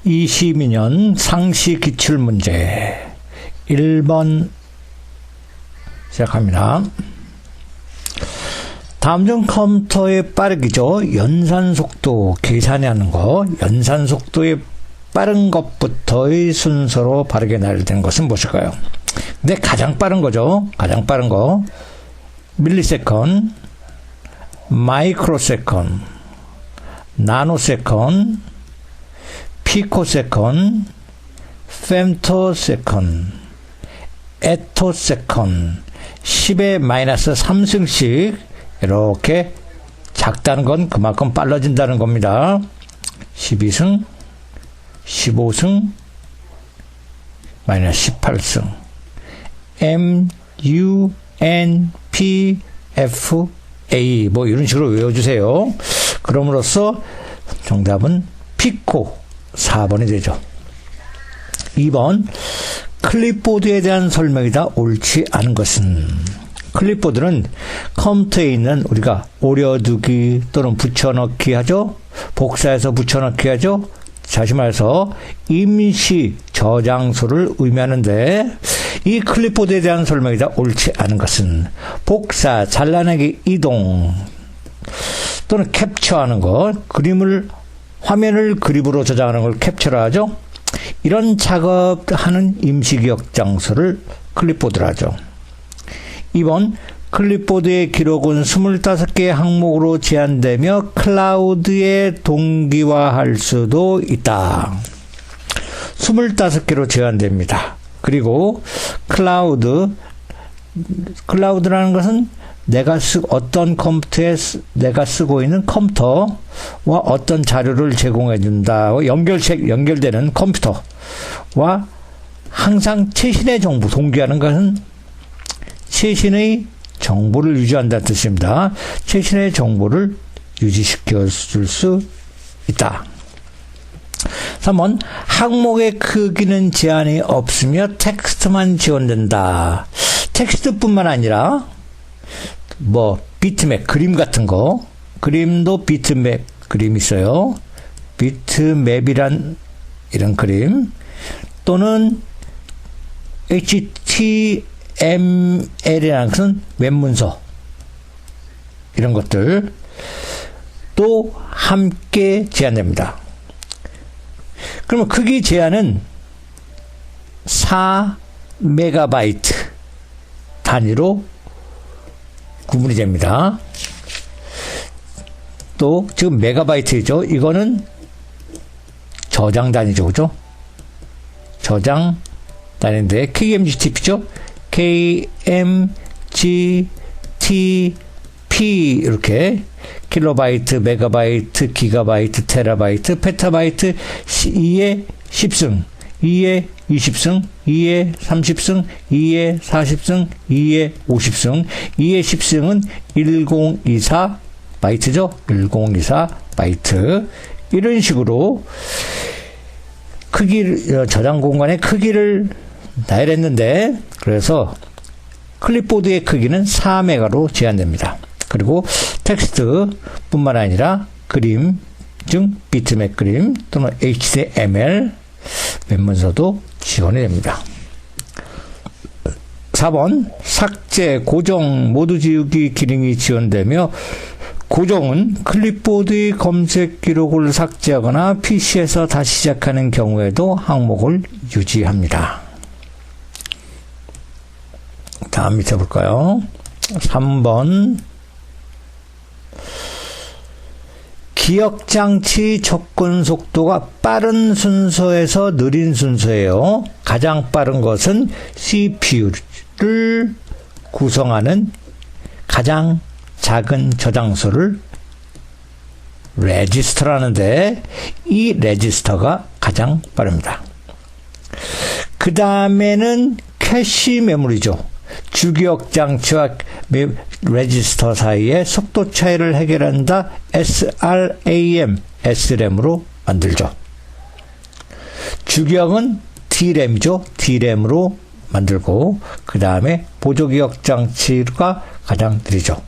2022년 상시 기출문제 1번 시작합니다. 다음 중 컴퓨터의 빠르기죠. 연산속도 계산하는 거, 연산속도의 빠른 것부터의 순서로 바르게 나열된 것은 무엇일까요? 근데 가장 빠른 거죠. 가장 빠른 거. 밀리세컨, 마이크로세컨, 나노세컨, 피코세컨, femto세컨, 에토세컨, 10의 마이너스 3승씩 이렇게 작다는 건 그만큼 빨라진다는 겁니다. 12승, 15승, 마이너스 18승. M, U, N, P, F, A 뭐 이런 식으로 외워주세요. 그럼으로써 정답은 피코 4번이 되죠. 2번 클립보드에 대한 설명이다. 옳지 않은 것은 클립보드는 컴퓨터에 있는 우리가 오려두기 또는 붙여넣기 하죠. 복사해서 붙여넣기 하죠. 다시 말해서 임시 저장소를 의미하는데 이 클립보드에 대한 설명이다. 옳지 않은 것은 복사, 잘라내기, 이동 또는 캡처하는 것, 화면을 그립으로 저장하는 걸 캡처를 하죠. 이런 작업하는 임시기억 장소를 클립보드라 하죠. 2번 클립보드의 기록은 25개의 항목으로 제한되며 클라우드에 동기화할 수도 있다. 25개로 제한됩니다. 그리고 클라우드라는 것은 어떤 컴퓨터에 내가 쓰고 있는 컴퓨터와 어떤 자료를 제공해 준다. 연결되는 컴퓨터와 항상 최신의 정보, 동기하는 것은 최신의 정보를 유지한다는 뜻입니다. 최신의 정보를 유지시켜 줄 수 있다. 3번 항목의 크기는 제한이 없으며 텍스트만 지원된다. 텍스트뿐만 아니라 비트맵, 그림 같은 거, 그림도 비트맵 그림 있어요. 비트맵이란 이런 그림 또는 HTML이라는 것은 웹문서 이런 것들 또 함께 제한됩니다. 그러면 크기 제한은 4MB 단위로 구분이 됩니다. 또 지금 메가바이트죠. 이거는 저장 단위죠. 그죠? 저장 단위인데 KMGTP죠. KMGTP 이렇게 킬로바이트, 메가바이트, 기가바이트, 테라바이트, 페타바이트 2에 10승, 2에 20승, 2에 30승, 2에 40승, 2에 50승, 2에 10승은 1024 바이트죠. 1024 바이트. 이런 식으로 저장 공간의 크기를 나열했는데, 그래서 클립보드의 크기는 4메가로 제한됩니다. 그리고 텍스트뿐만 아니라 그림, 즉 비트맵 그림 또는 HTML 웹문서도 지원이 됩니다. 4번 삭제, 고정, 모두 지우기 기능이 지원되며 고정은 클립보드의 검색 기록을 삭제하거나 PC에서 다시 시작하는 경우에도 항목을 유지합니다. 다음 밑에 볼까요? 3번 기억장치 접근 속도가 빠른 순서에서 느린 순서예요. 가장 빠른 것은 CPU를 구성하는 가장 작은 저장소를 레지스터라는데 이 레지스터가 가장 빠릅니다. 그 다음에는 캐시 메모리죠. 주기억 장치와 레지스터 사이의 속도 차이를 해결한다. SRAM, SRAM으로 만들죠. 주기억은 DRAM이죠. DRAM으로 만들고 그 다음에 보조기억 장치가 가장 느리죠.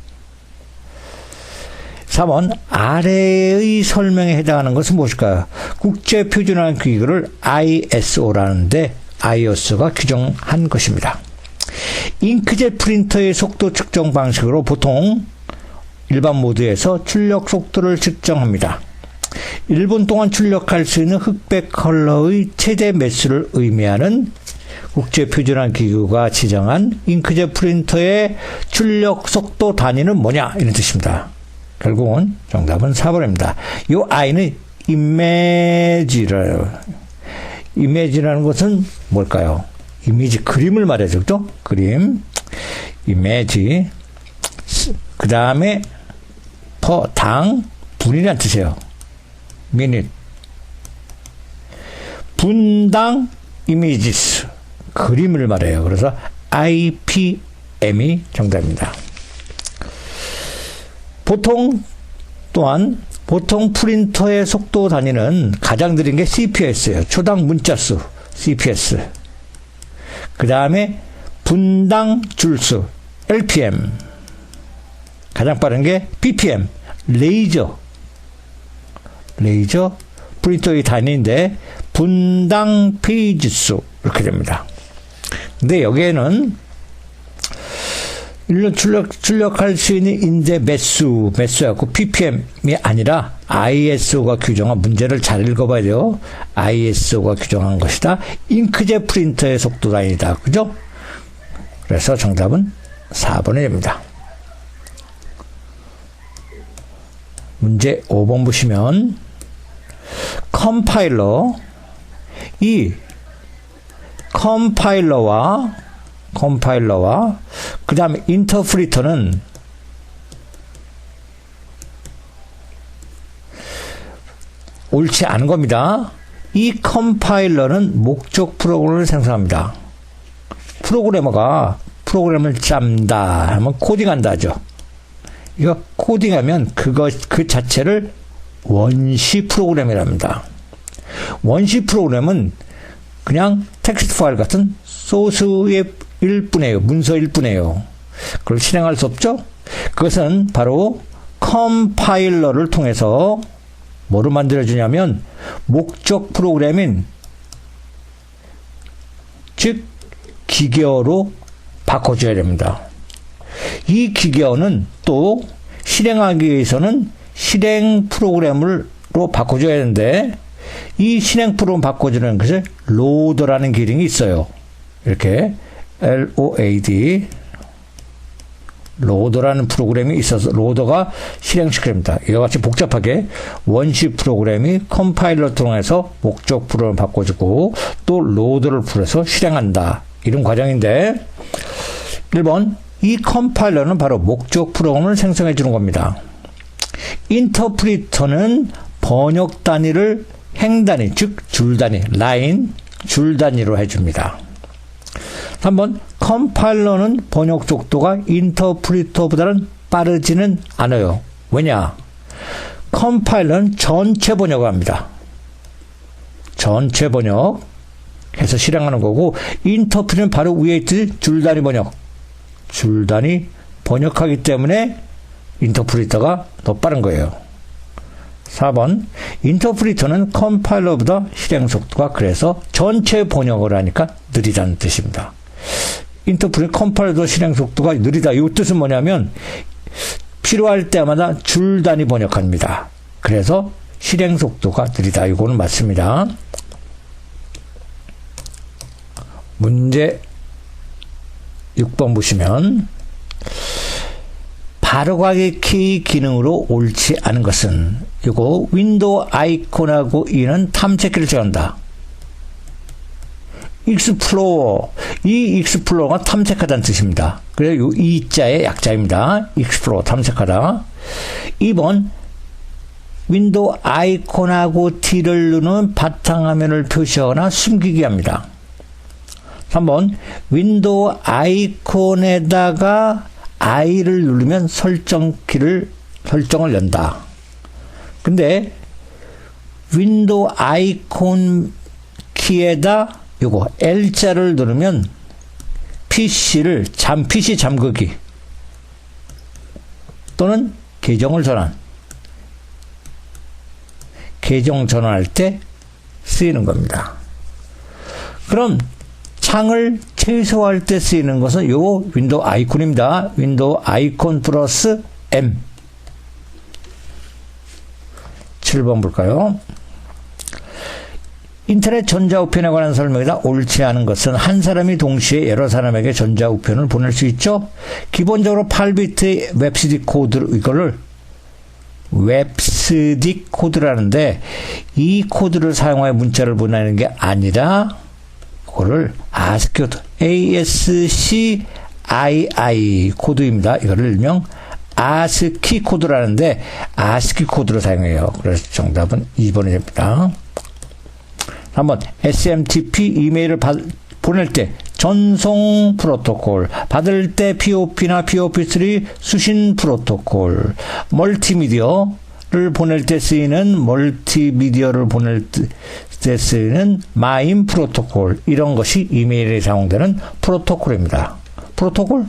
4번 아래의 설명에 해당하는 것은 무엇일까요? 국제표준화한 기구를 ISO라는데 ISO가 규정한 것입니다. 잉크젯 프린터의 속도 측정 방식으로 보통 일반 모드에서 출력 속도를 측정합니다. 1분 동안 출력할 수 있는 흑백 컬러의 최대 매수를 의미하는 국제표준화 기구가 지정한 잉크젯 프린터의 출력 속도 단위는 뭐냐? 이런 뜻입니다. 결국은 정답은 4번입니다. 이 I는 이미지라는 것은 뭘까요? 이미지 그림을 말해줘, 그죠? 그림, 이미지. 그 다음에 당, 분이란 뜻이에요. minute. 분당 이미지스. 그림을 말해요. 그래서 IPM이 정답입니다. 보통 프린터의 속도 단위는 가장 느린 게 CPS예요. 초당 문자수, CPS. 그 다음에 분당 줄수, LPM. 가장 빠른 게 BPM, 레이저 프린터의 단위인데 분당 페이지 수 이렇게 됩니다. 근데 여기에는 1년 출력할 수 있는 인쇄 매수하고 ppm이 아니라 ISO가 규정한 문제를 잘 읽어봐야 돼요. ISO가 규정한 것이다. 잉크젯 프린터의 속도 단위다. 그죠? 그래서 정답은 4번이 됩니다. 문제 5번 보시면 컴파일러, 이 컴파일러와 그 다음에 인터프리터는 옳지 않은 겁니다. 이 컴파일러는 목적 프로그램을 생성합니다. 프로그래머가 프로그램을 짠다 하면 코딩한다 하죠. 이거 코딩하면 그 자체를 원시 프로그램이랍니다. 원시 프로그램은 그냥 텍스트 파일 같은 소스의 일뿐이에요. 문서일 뿐이에요. 그걸 실행할 수 없죠? 그것은 바로 컴파일러를 통해서 뭐를 만들어주냐면 목적 프로그램인 즉 기계어로 바꿔줘야 됩니다. 이 기계어는 또 실행하기 위해서는 실행 프로그램으로 바꿔줘야 하는데 이 실행 프로그램 바꿔주는 것을 로더라는 기능이 있어요. 이렇게 LOAD 로더라는 프로그램이 있어서 로더가 실행시킵니다. 이와 같이 복잡하게 원시 프로그램이 컴파일러 통해서 목적 프로그램을 바꿔주고 또 로더를 풀어서 실행한다. 이런 과정인데 1번 이 컴파일러는 바로 목적 프로그램을 생성해 주는 겁니다. 인터프리터는 번역 단위를 행 단위, 즉 줄 단위, 라인, 줄 단위로 해줍니다. 3번 컴파일러는 번역 속도가 인터프리터보다는 빠르지는 않아요. 왜냐? 컴파일러는 전체 번역을 합니다. 전체 번역해서 실행하는 거고 인터프리터는 바로 위에 있듯 줄 단위 번역. 줄 단위 번역하기 때문에 인터프리터가 더 빠른 거예요. 4번 인터프리터는 컴파일러보다 실행 속도가 그래서 전체 번역을 하니까 느리다는 뜻입니다. 인터프리터 컴파일러 실행 속도가 느리다. 이 뜻은 뭐냐면 필요할 때마다 줄 단위 번역합니다. 그래서 실행 속도가 느리다. 이거는 맞습니다. 문제 6번 보시면 바로가기 키 기능으로 옳지 않은 것은 이거 윈도우 아이콘하고 이는 탐색기를 제한다. 익스플로어, 이 익스플로어가 탐색하다는 뜻입니다. 그래서 이 이자의 약자입니다. 익스플로어 탐색하다. 2번 윈도우 아이콘하고 T를 누르는 바탕화면을 표시하거나 숨기게 합니다. 3번 윈도우 아이콘에다가 I를 누르면 설정을 연다. 근데 윈도우 아이콘 키에다 요거 L자를 누르면 PC 잠그기 또는 계정을 전환 계정 전환할 때 쓰이는 겁니다. 그럼 창을 최소화할 때 쓰이는 것은 요 윈도우 아이콘입니다. 윈도우 아이콘 플러스 M. 7번 볼까요? 인터넷 전자우편에 관한 설명이다. 옳지 않은 것은 한 사람이 동시에 여러 사람에게 전자우편을 보낼 수 있죠. 기본적으로 8비트의 웹시디 코드, 이거를 웹시디 코드라는데 이 코드를 사용하여 문자를 보내는 게 아니라 그거를 ASCII 코드, ASCII 코드입니다. 이거를 일명 ASCII 코드라는데 ASCII 코드를 사용해요. 그래서 정답은 2번이 됩니다. 한번 SMTP 이메일을 보낼 때 전송 프로토콜, 받을 때 POP나 POP3 수신 프로토콜, 멀티미디어를 보낼 때 쓰이는 멀티미디어를 보낼 때 쓰이는 마임 프로토콜, 이런 것이 이메일에 사용되는 프로토콜입니다. 프로토콜?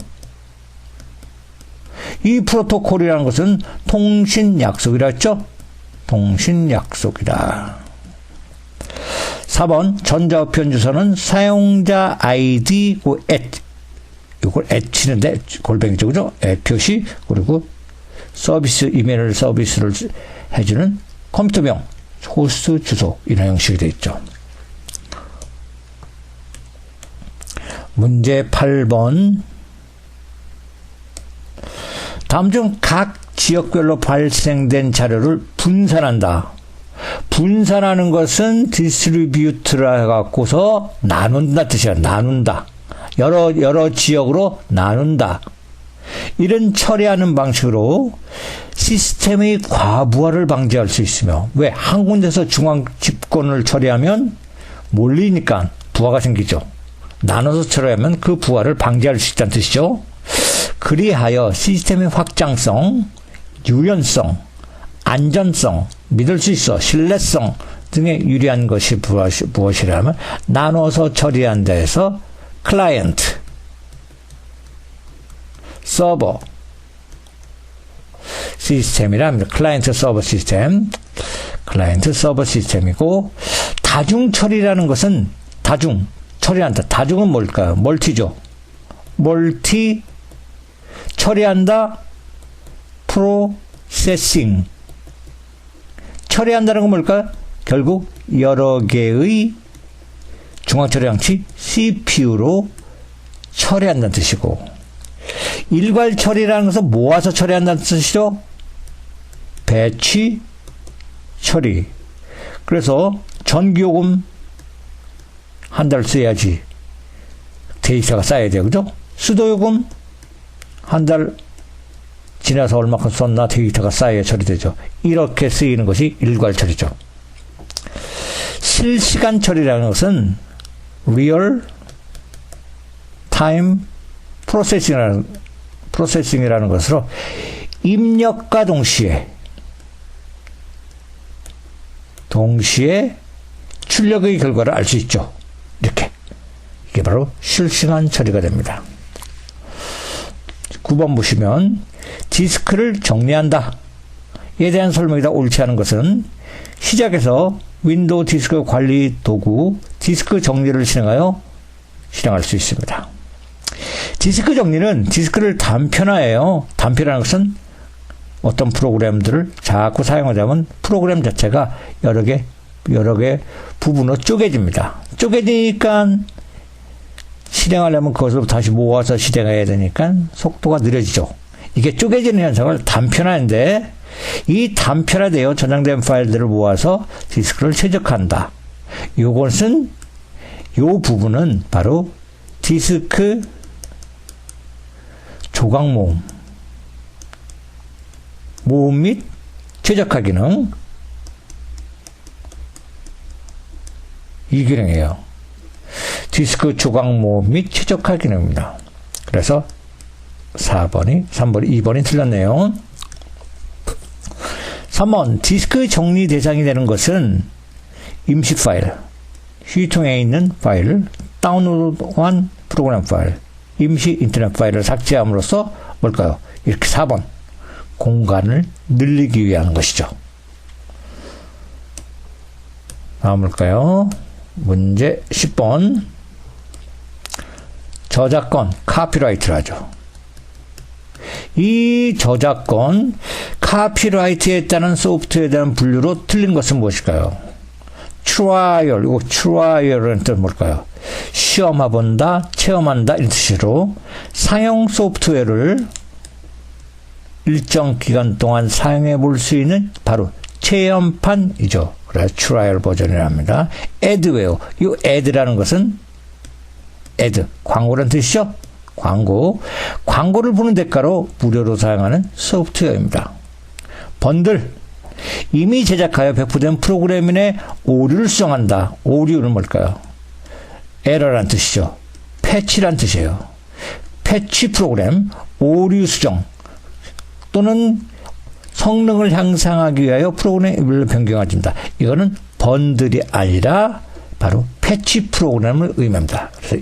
이 프로토콜이라는 것은 통신 약속이라 했죠? 통신 약속이다. 4번 전자우편 주소는 사용자 아이디 이걸 치는데 골뱅이죠, 그죠? 표시, 그리고 서비스, 이메일 서비스를 해주는 컴퓨터명, 호스트 주소, 이런 형식이 되어 있죠. 문제 8번. 다음 중 각 지역별로 발생된 자료를 분산한다. 분산하는 것은 디스트리뷰트라 해갖고서 나눈다 뜻이야. 나눈다. 여러 지역으로 나눈다. 이런 처리하는 방식으로 시스템의 과부하를 방지할 수 있으며, 왜? 한 군데서 중앙 집권을 처리하면 몰리니까 부하가 생기죠. 나눠서 처리하면 그 부하를 방지할 수 있다는 뜻이죠. 그리하여 시스템의 확장성, 유연성, 안전성, 믿을 수 있어, 신뢰성 등에 유리한 것이 무엇이라면 나눠서 처리한 데에서 클라이언트, 서버 시스템이라 합니다. 클라이언트 서버 시스템, 클라이언트 서버 시스템이고, 다중 처리라는 것은 다중 처리한다. 다중은 뭘까요? 멀티죠. 멀티 처리한다. 프로세싱 처리한다는 건 뭘까요? 결국 여러 개의 중앙처리장치 CPU로 처리한다는 뜻이고, 일괄 처리라는 것은 모아서 처리한다는 뜻이죠. 배치 처리. 그래서 전기요금 한 달 써야지 데이터가 쌓여야 돼요, 그죠? 수도요금 한 달 지나서 얼마큼 썼나 데이터가 쌓여야 처리되죠. 이렇게 쓰이는 것이 일괄 처리죠. 실시간 처리라는 것은 real time processing이라는 것으로 입력과 동시에 출력의 결과를 알 수 있죠. 이렇게. 이게 바로 실시간 처리가 됩니다. 9번 보시면 디스크를 정리한다. 에 대한 설명이다. 옳지 않은 것은 시작에서 윈도우 디스크 관리 도구 디스크 정리를 실행할 수 있습니다. 디스크 정리는 디스크를 단편화해요. 단편화하는 것은 어떤 프로그램들을 자꾸 사용하자면 프로그램 자체가 여러 개 부분으로 쪼개집니다. 쪼개지니까 실행하려면 그것을 다시 모아서 실행해야 되니까 속도가 느려지죠. 이게 쪼개지는 현상을 단편화인데, 이 단편화되어 저장된 파일들을 모아서 디스크를 최적화한다. 요것은, 요 부분은 바로 디스크 조각 모음 및 최적화 기능, 이 기능이에요. 디스크 조각 모음 및 최적화 기능입니다. 그래서 3번이 틀렸네요. 3번, 디스크 정리 대상이 되는 것은 임시 파일, 휴지통에 있는 파일을 다운로드한 프로그램 파일, 임시 인터넷 파일을 삭제함으로써 뭘까요? 이렇게 4번, 공간을 늘리기 위한 것이죠. 다음 볼까요? 문제 10번. 저작권, 카피라이트를 하죠. 이 저작권, 카피라이트에 따른 소프트웨어에 대한 분류로 틀린 것은 무엇일까요? 트라이얼, 이거 트라이얼은 뜻 뭘까요? 시험해본다, 체험한다, 이런 뜻으로 상용 소프트웨어를 일정 기간 동안 사용해 볼 수 있는 바로 체험판이죠. 그래서 트라이얼 버전이랍니다. 애드웨어, 이 애드라는 것은 애드, 광고라는 뜻이죠. 광고를 보는 대가로 무료로 사용하는 소프트웨어입니다. 번들, 이미 제작하여 배포된 프로그램 내 오류를 수정한다. 오류는 뭘까요? 에러란 뜻이죠. 패치란 뜻이에요. 패치 프로그램, 오류 수정 또는 성능을 향상하기 위하여 프로그램을 변경해줍니다. 이거는 번들이 아니라 바로 패치 프로그램을 의미합니다. 그래서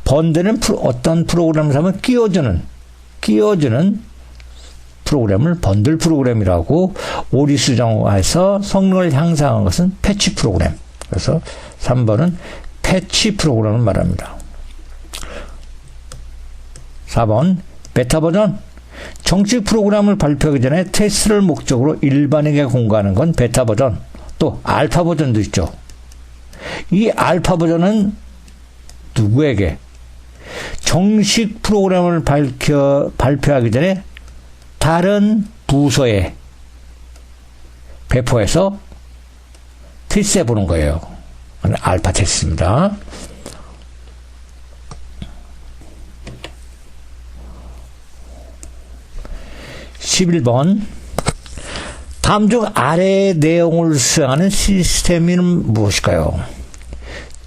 번들은 어떤 프로그램을 하면 끼워주는 프로그램을 번들 프로그램이라고, 오류 수정해서 성능을 향상한 것은 패치 프로그램. 그래서 3번은 패치 프로그램을 말합니다. 4번 베타 버전. 정식 프로그램을 발표하기 전에 테스트를 목적으로 일반에게 공개하는 건 베타 버전. 또 알파 버전도 있죠. 이 알파 버전은 누구에게? 정식 프로그램을 발표하기 전에 다른 부서에 배포해서 테스트해 보는 거예요. 알파 테스트입니다. 11번. 다음 중 아래의 내용을 수행하는 시스템은 무엇일까요?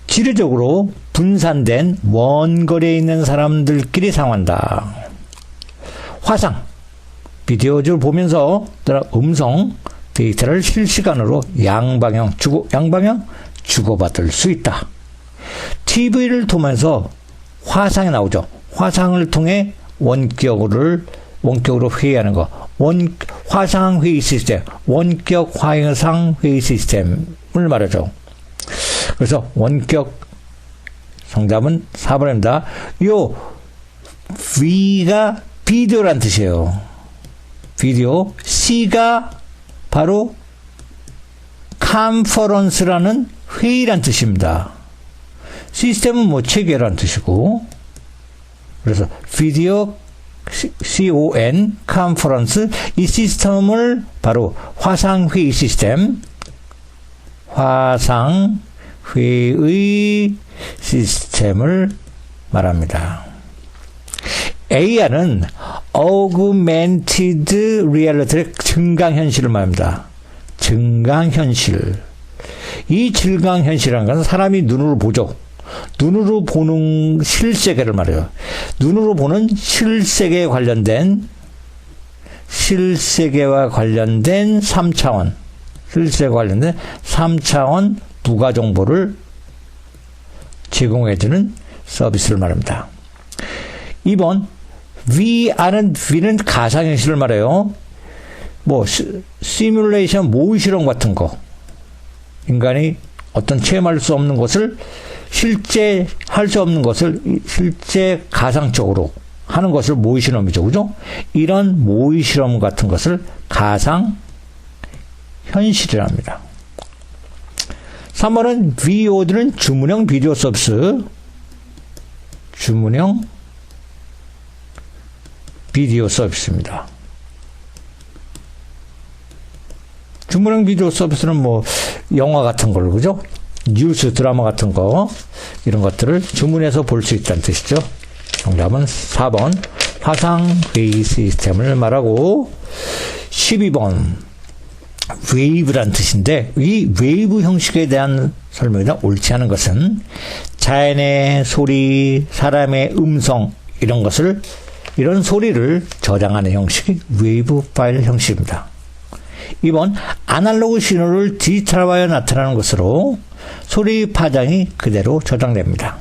지리적으로 분산된 먼 거리에 있는 사람들끼리 상환한다. 화상, 비디오를 보면서 음성 데이터를 실시간으로 양방향 주고받을 수 있다. TV를 통해서 화상이 나오죠. 화상을 통해 원격으로 회의하는 거. 화상 회의 시스템, 원격 화상 회의 시스템을 말하죠. 그래서 원격, 정답은 4번입니다. 요 V가 비디오란 뜻이에요. 비디오. C가 바로 컨퍼런스라는 회의란 뜻입니다. 시스템은 뭐 체계란 뜻이고, 그래서 비디오 CON, 컨퍼런스, 이 시스템을 바로 화상회의 시스템, 화상회의 시스템을 말합니다. AR은 Augmented Reality의 증강현실을 말합니다. 증강현실. 이 증강현실이라는 것은 사람이 눈으로 보죠. 눈으로 보는 실세계를 말해요. 눈으로 보는 실세계와 관련된 3차원, 실세계와 관련된 3차원 부가 정보를 제공해주는 서비스를 말합니다. 2번, V는 가상현실을 말해요. 뭐 시뮬레이션 모의실험 같은 거, 인간이 어떤 체험할 수 없는 것을 실제 할 수 없는 것을 실제 가상적으로 하는 것을 모의실험이죠. 그죠? 이런 모의실험 같은 것을 가상현실이랍니다. 3번은 VOD는 주문형 비디오 서비스. 주문형 비디오 서비스입니다. 주문형 비디오 서비스는 뭐 영화 같은 걸, 그죠? 뉴스, 드라마 같은 거, 이런 것들을 주문해서 볼 수 있다는 뜻이죠. 정답은 4번 화상회의 시스템을 말하고, 12번 웨이브란 뜻인데, 이 웨이브 형식에 대한 설명이나 옳지 않은 것은 자연의 소리, 사람의 음성, 이런 소리를 저장하는 형식이 웨이브 파일 형식입니다. 2번 아날로그 신호를 디지털화하여 나타나는 것으로 소리 파장이 그대로 저장됩니다.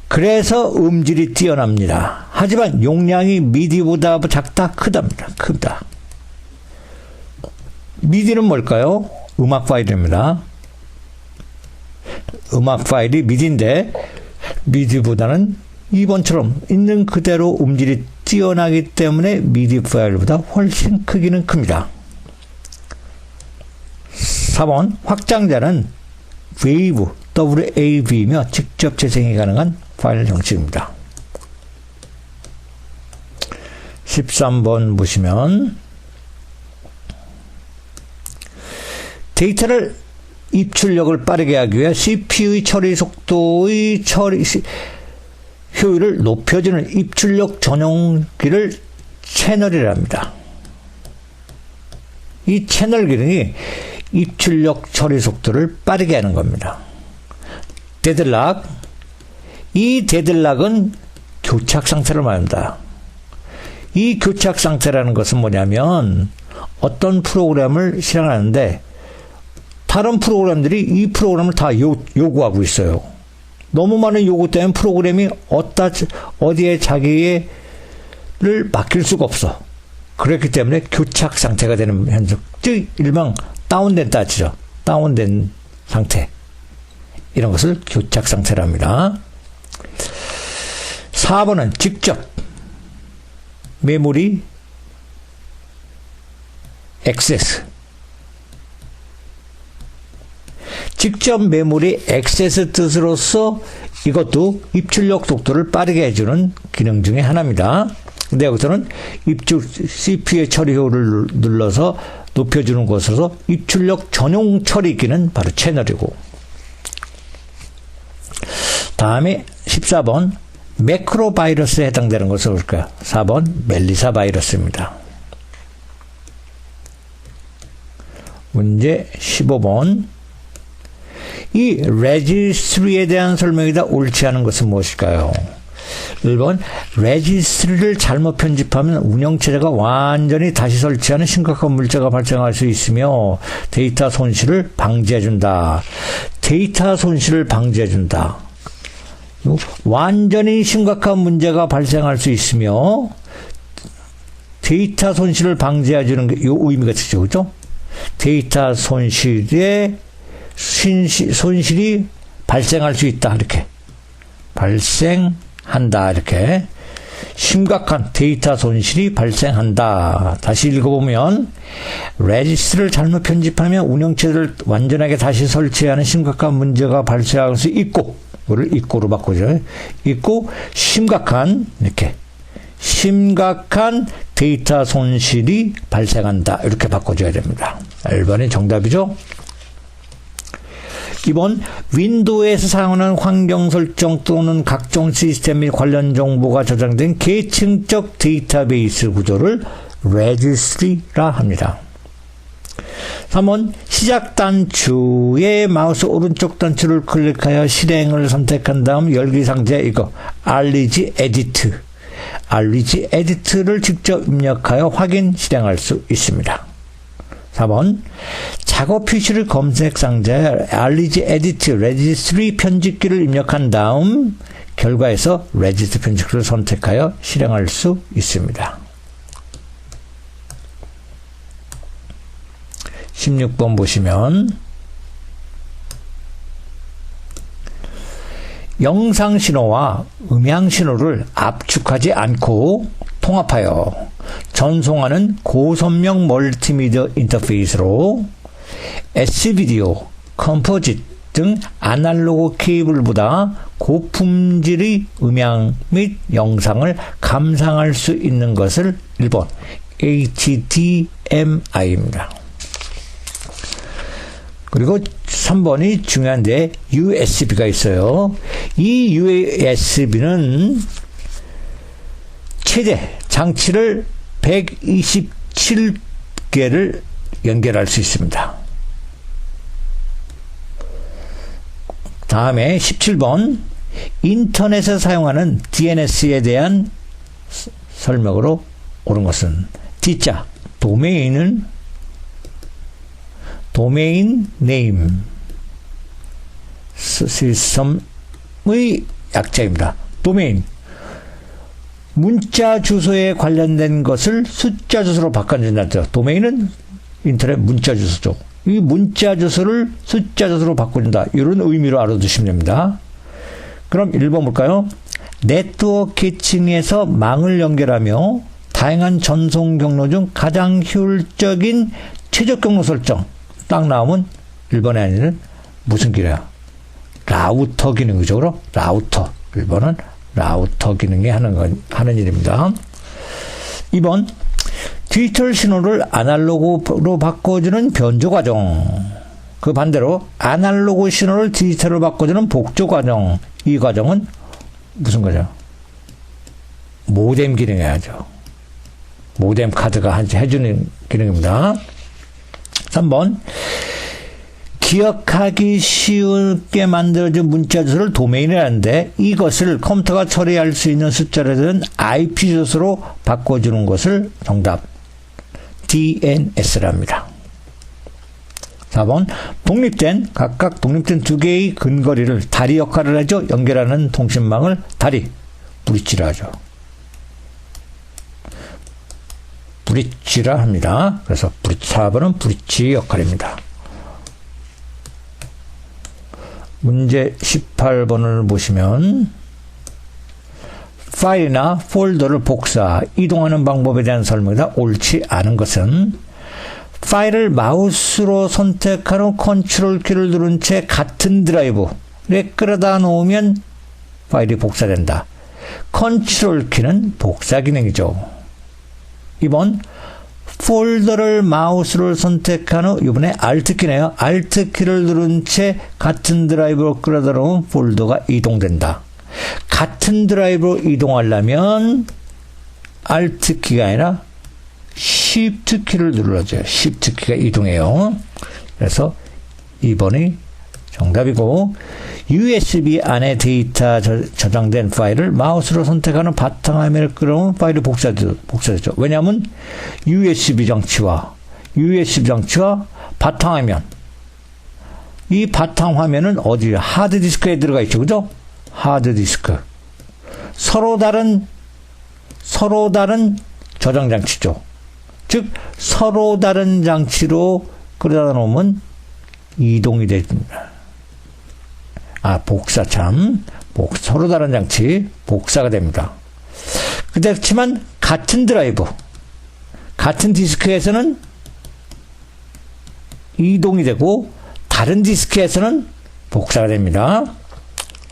그래서 음질이 뛰어납니다. 하지만 용량이 미디보다 작다, 크답니다. 크다. 미디는 뭘까요? 음악 파일입니다. 음악 파일이 미디인데 미디보다는 2번처럼 있는 그대로 음질이 뛰어나기 때문에 미디 파일보다 훨씬 크기는 큽니다. 4번 확장자는 WAV, WAV이며 직접 재생이 가능한 파일 형식입니다. 13번 보시면 데이터를 입출력을 빠르게 하기 위해 CPU의 처리 속도의 효율을 높여주는 입출력 전용기를 채널이랍니다. 이 채널 기능이 입출력 처리 속도를 빠르게 하는 겁니다. 데드락, 이 데드락은 교착 상태를 말합니다. 이 교착 상태라는 것은 뭐냐면 어떤 프로그램을 실행하는데 다른 프로그램들이 이 프로그램을 다 요구하고 있어요. 너무 많은 요구 때문에 프로그램이 어디에 자기를 맡길 수가 없어. 그렇기 때문에 교착 상태가 되는 현상, 즉 일명 다운된 따지죠. 다운된 상태. 이런 것을 교착 상태랍니다. 4번은 직접 메모리 액세스. 직접 메모리 액세스 뜻으로서 이것도 입출력 속도를 빠르게 해주는 기능 중에 하나입니다. 근데 여기서는 CPU의 처리 효율을 눌러서 높여주는 것으로서 입출력 전용 처리기는 바로 채널이고, 다음에 14번 매크로 바이러스에 해당되는 것은 뭘까요? 4번 멜리사 바이러스입니다. 문제 15번 이 레지스트리에 대한 설명이 다 옳지 않은 것은 무엇일까요? 1번 레지스트리를 잘못 편집하면 운영체제가 완전히 다시 설치하는 심각한 문제가 발생할 수 있으며 데이터 손실을 방지해준다. 데이터 손실을 방지해준다. 완전히 심각한 문제가 발생할 수 있으며 데이터 손실을 방지해주는 게 요 의미가 되죠. 그죠? 데이터 손실이 발생할 수 있다. 이렇게. 발생한다. 이렇게. 심각한 데이터 손실이 발생한다. 다시 읽어보면 레지스트를 잘못 편집하면 운영체제를 완전하게 다시 설치하는 심각한 문제가 발생할 수 있고, 이거를 있고로 바꾸죠. 있고 심각한, 이렇게 심각한 데이터 손실이 발생한다. 이렇게 바꿔줘야 됩니다. 1번이 정답이죠. 2번 윈도우에서 사용하는 환경 설정 또는 각종 시스템 및 관련 정보가 저장된 계층적 데이터베이스 구조를 레지스트리라 합니다. 3번 시작 단추의 마우스 오른쪽 단추를 클릭하여 실행을 선택한 다음 열기 상자에 이거 알리지 에디트, 알리지 에디트를 직접 입력하여 확인 실행할 수 있습니다. 4번 작업 표시를 검색 상자에 알리지 에디트 레지스트리 편집기를 입력한 다음 결과에서 레지스트리 편집기를 선택하여 실행할 수 있습니다. 16번 보시면 영상 신호와 음향 신호를 압축하지 않고 통합하여 전송하는 고선명 멀티미디어 인터페이스로 S비디오, 컴포짓 등 아날로그 케이블보다 고품질의 음향 및 영상을 감상할 수 있는 것을 1번 HDMI입니다. 그리고 3번이 중요한데 USB가 있어요. 이 USB는 최대 장치를 127개를 연결할 수 있습니다. 다음에 17번 인터넷에 사용하는 DNS에 대한 설명으로 옳은 것은 D자 도메인은 도메인 네임 시스템의 약자입니다. 도메인 문자 주소에 관련된 것을 숫자 주소로 바꿔준다. 도메인은 인터넷 문자 주소죠. 이 문자 주소를 숫자 주소로 바꿔준다. 이런 의미로 알아두시면 됩니다. 그럼 1번 볼까요? 네트워크 계층에서 망을 연결하며 다양한 전송 경로 중 가장 효율적인 최적 경로 설정. 딱 나오면 1번에 아니는 무슨 기능이야? 라우터 기능이죠. 그럼 라우터. 1번은 라우터 기능이 하는 일입니다. 2번 디지털 신호를 아날로그로 바꿔주는 변조 과정. 그 반대로 아날로그 신호를 디지털로 바꿔주는 복조 과정. 이 과정은 무슨 거죠? 모뎀 기능이야죠. 모뎀 카드가 해주는 기능입니다. 3번 기억하기 쉽게 만들어진 문자 주소를 도메인이라는데 이것을 컴퓨터가 처리할 수 있는 숫자라든 IP 주소로 바꿔주는 것을 정답 DNS랍니다. 4번 각각 독립된 두 개의 근거리를 다리 역할을 하죠. 연결하는 통신망을 다리, 브릿지라 하죠. 브릿지라 합니다. 그래서 4번은 브릿지 역할입니다. 문제 18번을 보시면 파일이나 폴더를 이동하는 방법에 대한 설명이다. 옳지 않은 것은 파일을 마우스로 선택한 후 컨트롤 키를 누른 채 같은 드라이브에 끌어다 놓으면 파일이 복사된다. 컨트롤 키는 복사 기능이죠. 2번 폴더를 마우스로 선택한 후 이번에 Alt 키네요. Alt 키를 누른 채 같은 드라이브로 끌어다 놓으면 폴더가 이동된다. 같은 드라이브로 이동하려면 Alt 키가 아니라 Shift 키를 눌러줘요. Shift 키가 이동해요. 그래서 2번이 정답이고 USB 안에 데이터 저장된 파일을 마우스로 선택하는 바탕화면을 끌어오면 파일이 복사되죠. 왜냐하면 USB 장치와 바탕화면 이 바탕화면은 어디에 하드디스크에 들어가 있죠. 그죠? 하드디스크 서로 다른 저장 장치죠. 즉 서로 다른 장치로 끌어다 놓으면 이동이 됩니다. 서로 다른 장치 복사가 됩니다. 그렇지만 같은 드라이브, 같은 디스크에서는 이동이 되고 다른 디스크에서는 복사가 됩니다.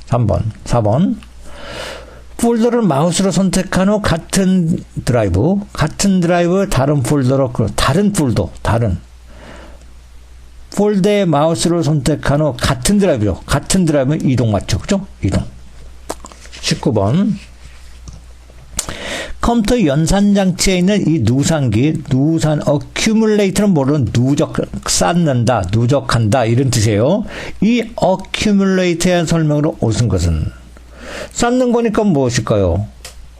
4번 폴더를 마우스로 선택한 후 같은 드라이브 다른 폴더로 다른 폴더의 마우스를 선택한 후 같은 드라이브는 이동 맞죠? 그죠? 이동. 19번 컴퓨터 연산 장치에 있는 이 누산 어큐뮬레이터는 뭐로 누적한다 이런 뜻이에요. 이 어큐뮬레이터에 대한 설명으로 옳은 것은 쌓는 거니까 무엇일까요?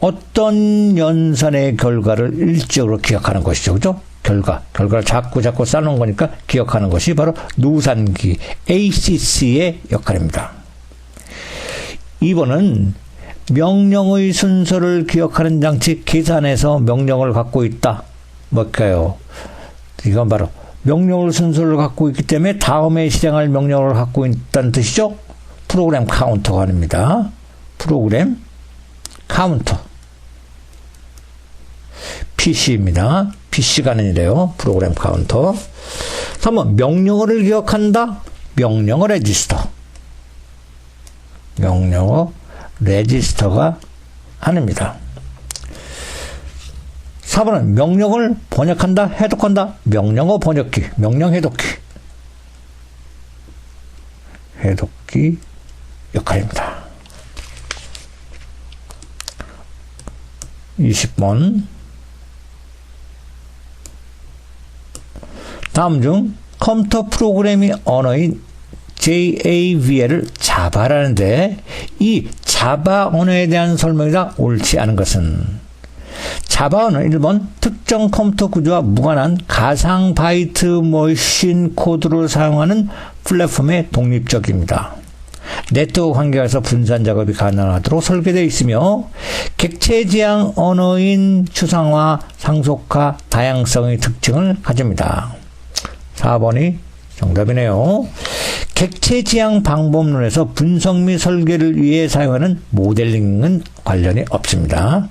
어떤 연산의 결과를 일적으로 기억하는 것이죠. 그죠? 결과를 자꾸 쌓는 거니까 기억하는 것이 바로 누산기 ACC의 역할입니다. 2번은 명령의 순서를 기억하는 장치 계산에서 명령을 갖고 있다. 뭘까요? 이건 바로 명령의 순서를 갖고 있기 때문에 다음에 실행할 명령을 갖고 있다는 뜻이죠. 프로그램 카운터가 아닙니다. 프로그램 카운터 PC입니다. PC가 아니래요. 프로그램 카운터. 3번 명령어를 기억한다. 명령어 레지스터가 아닙니다. 4번은 명령을 번역한다. 해독한다. 명령어 번역기. 명령 해독기 역할입니다. 20번 다음 중 컴퓨터 프로그래밍 언어인 JAVL을 자바라는데 이 자바 언어에 대한 설명이다. 옳지 않은 것은 자바 언어는 1번 특정 컴퓨터 구조와 무관한 가상 바이트 머신 코드를 사용하는 플랫폼의 독립적입니다. 네트워크 환경에서 분산 작업이 가능하도록 설계되어 있으며 객체 지향 언어인 추상화, 상속화, 다양성의 특징을 가집니다. 4번이 정답이네요. 객체 지향 방법론에서 분석 및 설계를 위해 사용하는 모델링은 관련이 없습니다.